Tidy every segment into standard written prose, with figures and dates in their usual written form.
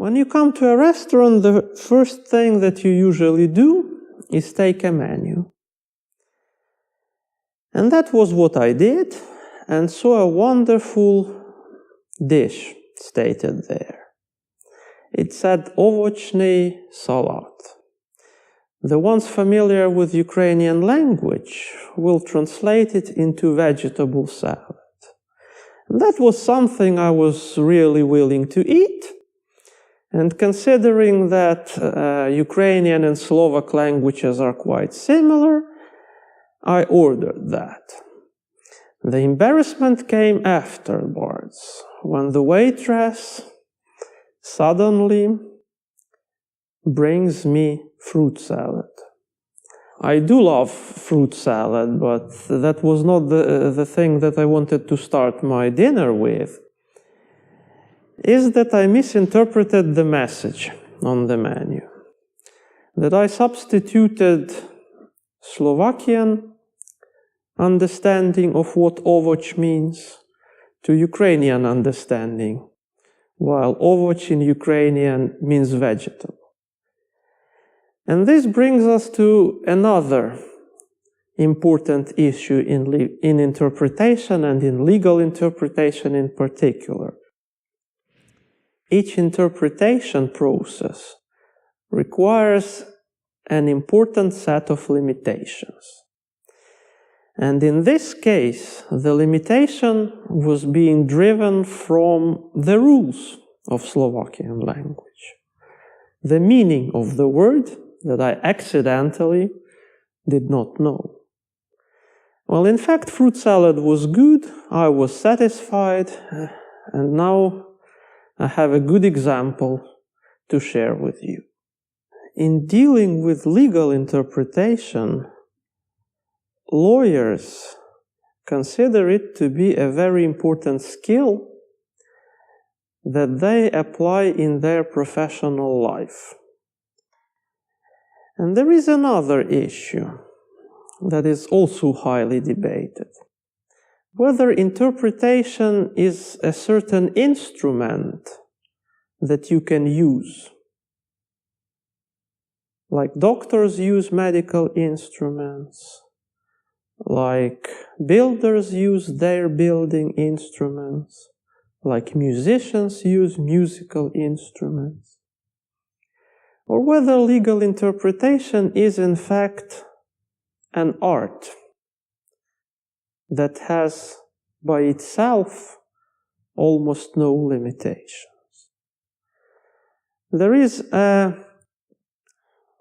When you come to a restaurant, the first thing that you usually do is take a menu. And that was what I did, and saw a wonderful dish stated there. It said ovocny salad. The ones familiar with Ukrainian language will translate it into vegetable salad. And that was something I was really willing to eat. And considering that Ukrainian and Slovak languages are quite similar, I ordered that. The embarrassment came afterwards, when the waitress suddenly brings me fruit salad. I do love fruit salad, but that was not the thing that I wanted to start my dinner with. Is that I misinterpreted the message on the menu. That I substituted Slovakian understanding of what ovoc means to Ukrainian understanding, while ovoc in Ukrainian means vegetable. And this brings us to another important issue in interpretation and in legal interpretation in particular. Each interpretation process requires an important set of limitations. And in this case, the limitation was being driven from the rules of Slovakian language. The meaning of the word that I accidentally did not know. Well, in fact, fruit salad was good, I was satisfied, and now I have a good example to share with you. In dealing with legal interpretation, lawyers consider it to be a very important skill that they apply in their professional life. And there is another issue that is also highly debated. Whether interpretation is a certain instrument that you can use. Like doctors use medical instruments, like builders use their building instruments, like musicians use musical instruments. Or whether legal interpretation is in fact an art that has by itself almost no limitations. There is a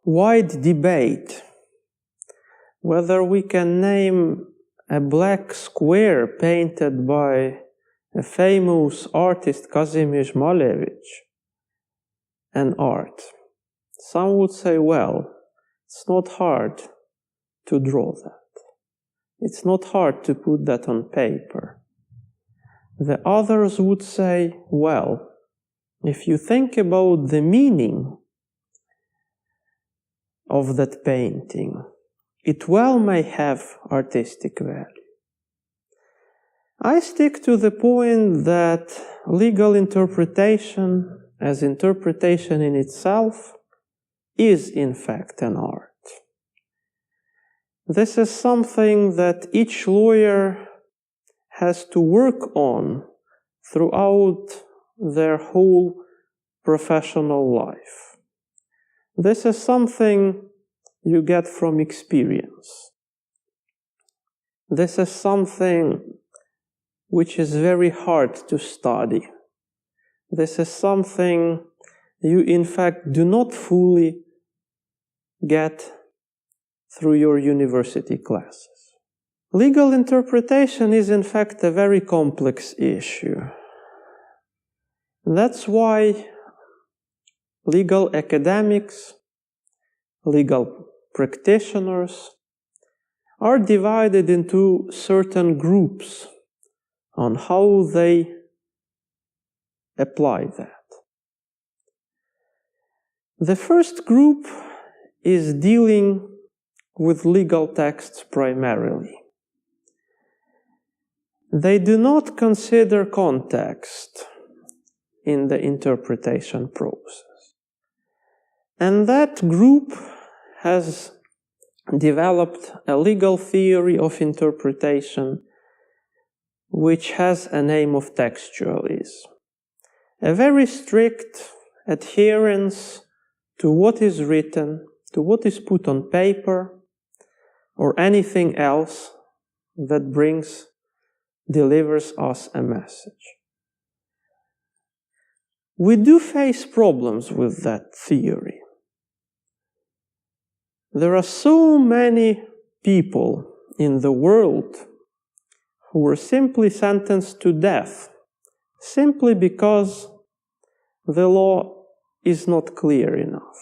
wide debate whether we can name a black square painted by a famous artist Kazimierz Malevich an art. Some would say, well, it's not hard to draw that. It's not hard to put that on paper. The others would say, well, if you think about the meaning of that painting, it well may have artistic value. I stick to the point that legal interpretation, as interpretation in itself, is in fact an art. This is something that each lawyer has to work on throughout their whole professional life. This is something you get from experience. This is something which is very hard to study. This is something you in fact do not fully get through your university classes. Legal interpretation is in fact a very complex issue. That's why legal academics, legal practitioners are divided into certain groups on how they apply that. The first group is dealing with legal texts primarily. They do not consider context in the interpretation process. And that group has developed a legal theory of interpretation which has a name of textualism. A very strict adherence to what is written, to what is put on paper, or anything else that delivers us a message. We do face problems with that theory. There are so many people in the world who were simply sentenced to death, simply because the law is not clear enough.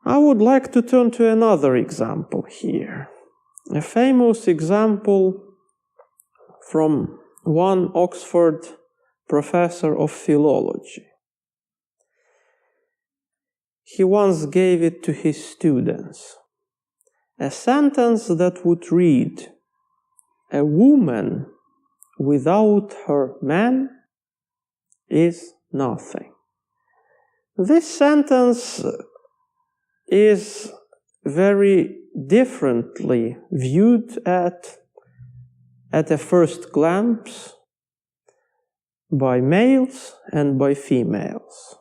I would like to turn to another example here. A famous example from one Oxford professor of philology. He once gave it to his students. A sentence that would read, "A woman without her man is nothing." This sentence is very differently viewed at a first glance by males and by females.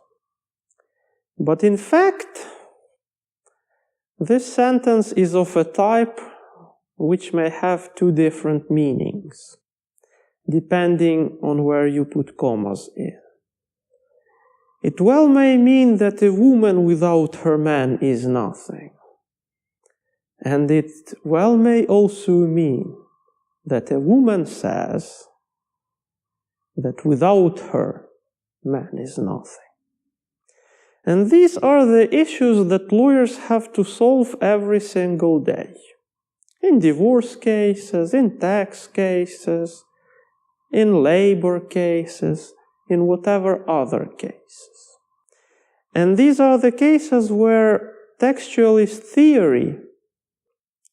But in fact, this sentence is of a type which may have two different meanings, depending on where you put commas in. It well may mean that a woman without her man is nothing. And it well may also mean that a woman says that without her, man is nothing. And these are the issues that lawyers have to solve every single day. In divorce cases, in tax cases, in labor cases, in whatever other cases. And these are the cases where textualist theory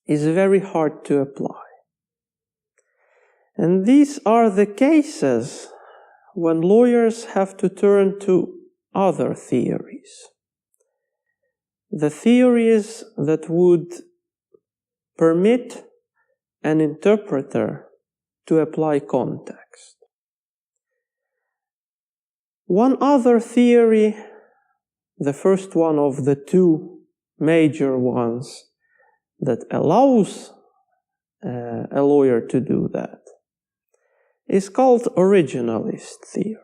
is very hard to apply. And these are the cases when lawyers have to turn to other theories. The theories that would permit an interpreter to apply context. One other theory, the first one of the two major ones that allows a lawyer to do that, is called originalist theory.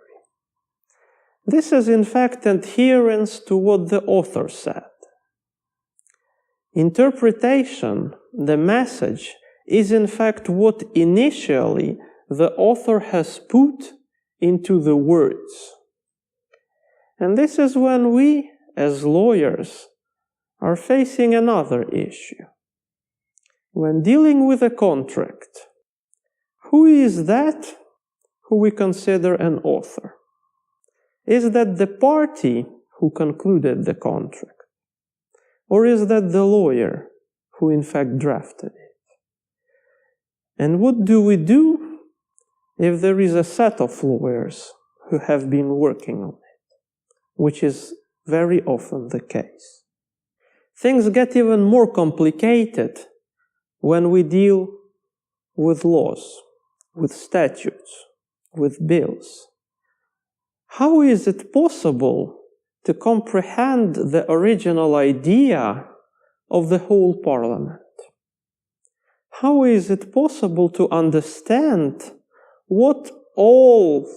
This is in fact adherence to what the author said. Interpretation, the message, is in fact what initially the author has put into the words. And this is when we, as lawyers, are facing another issue. When dealing with a contract, who is that who we consider an author? Is that the party who concluded the contract? Or is that the lawyer who in fact drafted it? And what do we do if there is a set of lawyers who have been working on it, which is very often the case? Things get even more complicated when we deal with laws, with statutes, with bills. How is it possible to comprehend the original idea of the whole parliament? How is it possible to understand what all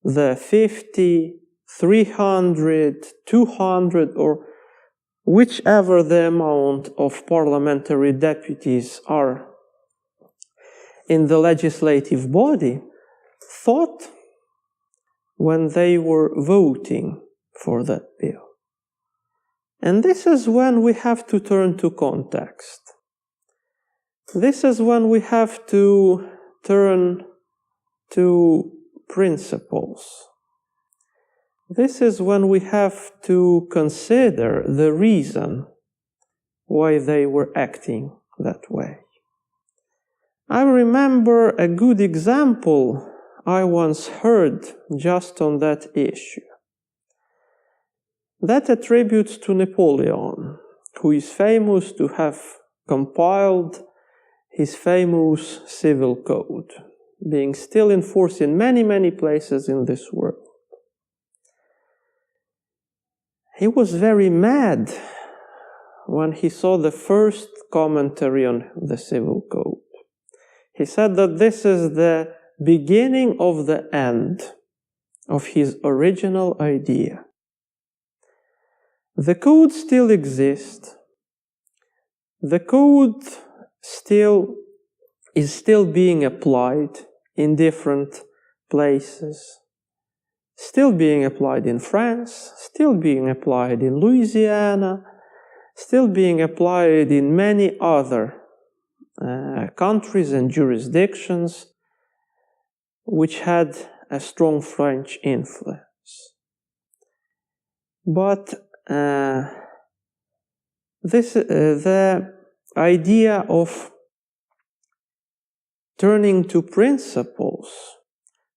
the 50, 300, 200, or whichever the amount of parliamentary deputies are in the legislative body thought when they were voting for that bill? And this is when we have to turn to context. This is when we have to turn to principles. This is when we have to consider the reason why they were acting that way. I remember a good example I once heard just on that issue. That attributes to Napoleon, who is famous to have compiled his famous civil code, being still in force in many, many places in this world. He was very mad when he saw the first commentary on the civil code. He said that this is the beginning of the end of his original idea. The code still exists. The code is still being applied in different places. Still being applied in France, still being applied in Louisiana, still being applied in many other countries and jurisdictions which had a strong French influence. But the idea of turning to principles,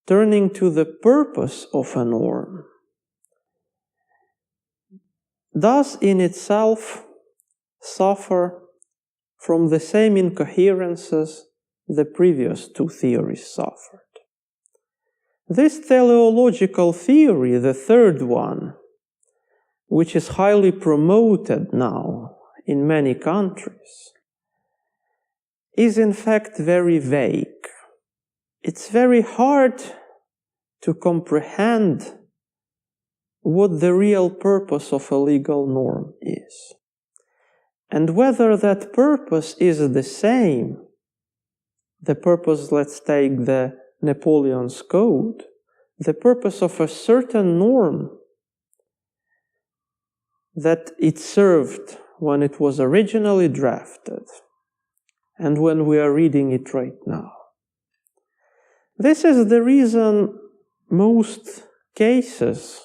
turning to the purpose of a norm, does in itself suffer from the same incoherences the previous two theories suffered. This teleological theory, the third one, which is highly promoted now in many countries, is in fact very vague. It's very hard to comprehend what the real purpose of a legal norm is, and whether that purpose is the same. The purpose, let's take the Napoleon's Code, the purpose of a certain norm that it served when it was originally drafted and when we are reading it right now. This is the reason most cases,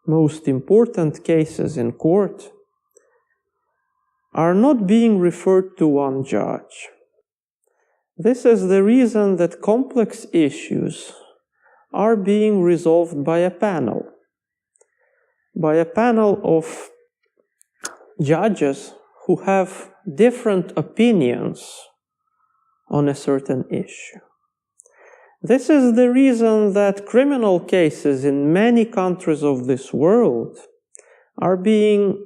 most important cases in court, are not being referred to one judge. This is the reason that complex issues are being resolved by a panel of judges who have different opinions on a certain issue. This is the reason that criminal cases in many countries of this world are being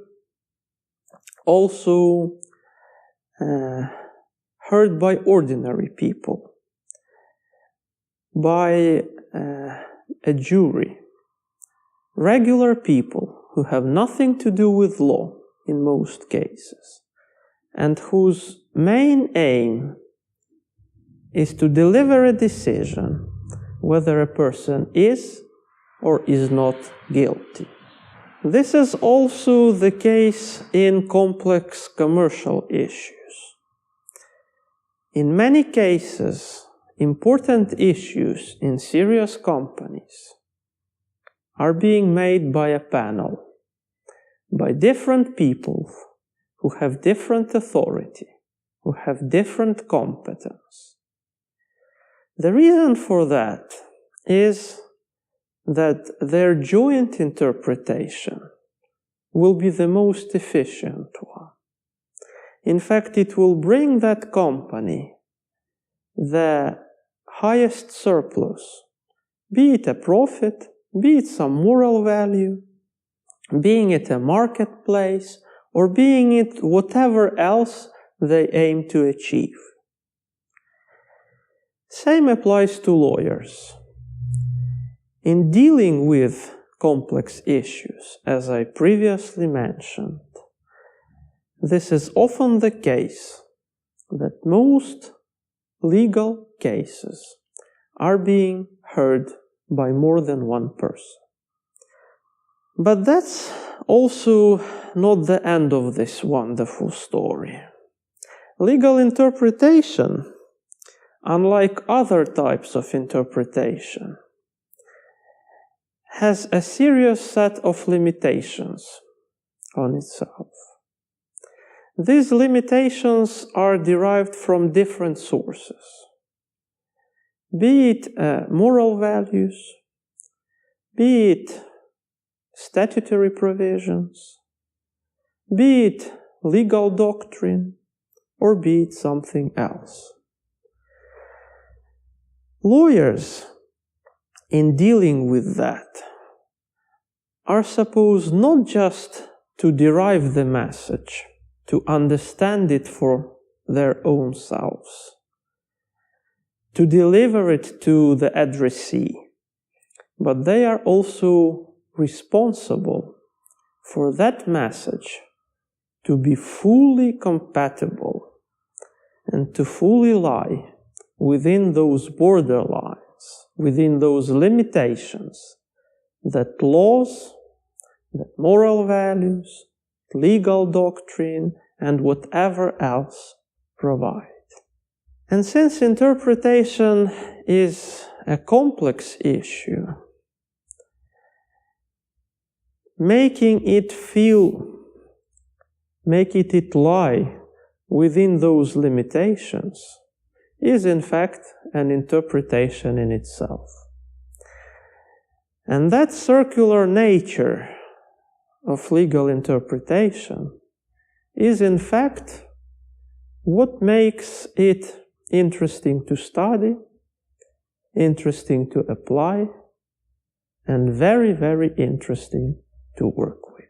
also heard by ordinary people, by a jury, regular people who have nothing to do with law in most cases, and whose main aim is to deliver a decision whether a person is or is not guilty. This is also the case in complex commercial issues. In many cases, important issues in serious companies are being made by a panel, by different people who have different authority, who have different competence. The reason for that is that their joint interpretation will be the most efficient one. In fact, it will bring that company the highest surplus, be it a profit, be it some moral value, being it a marketplace, or being it whatever else they aim to achieve. Same applies to lawyers. In dealing with complex issues, as I previously mentioned, this is often the case that most legal cases are being heard by more than one person. But that's also not the end of this wonderful story. Legal interpretation, unlike other types of interpretation, has a serious set of limitations on itself. These limitations are derived from different sources. be it moral values, be it statutory provisions, be it legal doctrine, or be it something else. Lawyers, in dealing with that, are supposed not just to derive the message, to understand it for their own selves, to deliver it to the addressee, but they are also responsible for that message to be fully compatible and to fully lie within those borderlines, within those limitations that laws, that moral values, legal doctrine, and whatever else provide. And since interpretation is a complex issue, making it lie within those limitations is in fact an interpretation in itself. And that circular nature of legal interpretation is in fact what makes it interesting to study, interesting to apply, and very, very interesting to work with.